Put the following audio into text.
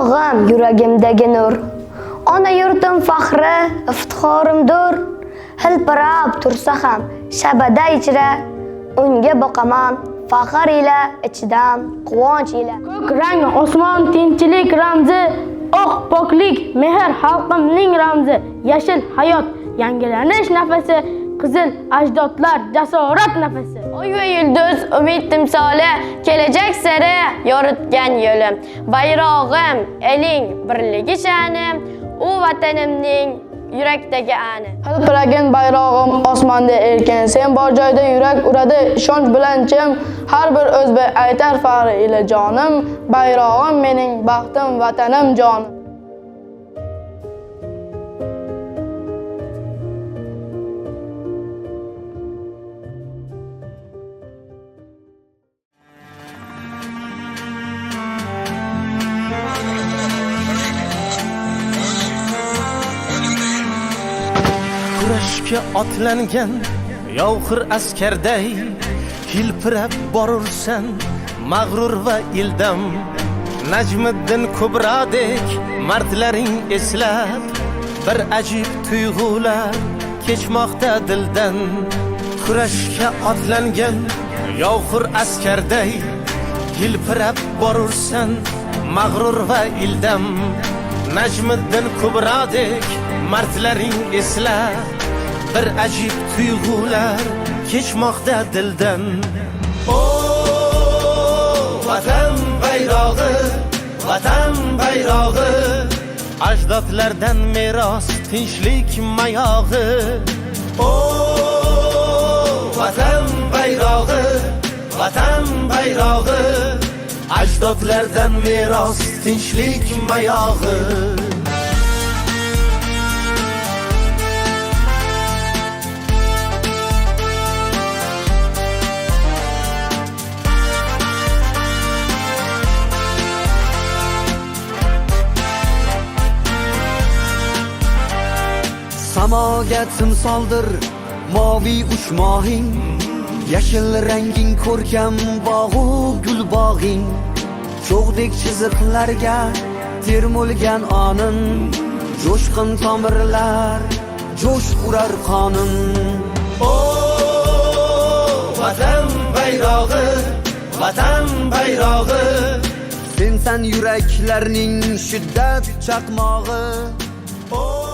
Bayrog'im yuragimdagi nur, ona yurtim faxri, iftixorimdir. Hilpirab tursa ham shabada ichra, unga boqaman faxr ila, ichidan quvonch ila. Ko'k rang osmon tinchlik ramzi, oq poklik mehr xalqimning ramzi, yashil hayot yangilanish nafasi, qizil ajdodlar jasorat nafasi. Oy va yulduz umid timsoli, kelajak sari yoritgan yo'lim. Bayrog'im eling birligi sha'ni, u vatanimning yurakdagi ani. Hilpiragan bayrog'im osmonda erkin, sen bor joyda yurak uradi ishonch bilan chim. Har bir o'zbek aytar faxri ila jonim, bayrog'im mening baxtim, vatanim jonim. Kurashga otlangan yovxir askarday hilpirab borursan mag'rur va ildam. Najmiddin Kubrodek mardlaring eslab bir ajib tuyg'ular kechmoqda dildan. Kurashga otlangan yovxir askarday hilpirab borursan mag'rur va ildam. Najmiddin Kubrodek mardlaring eslab bir ajib tuyg'ular kechmoqda dildan. O vatan bayrog'i, vatan bayrog'i, ajdodlardan meros tinchlik mayog'i. O vatan bayrog'i, vatan bayrog'i, ajdodlardan meros tinchlik mayog'i. Samoga timsoldir moviy uchmog'ing, yashil ranging ko'rkam bog'u gul bog'ing. Cho'g'dek chiziqlarga termulgan onin, jo'shqin tomirlar jo'sh urar qonin. O vatan bayrog'i, vatan bayrog'i, Sensan yuraklarning shiddat chaqmog'i. o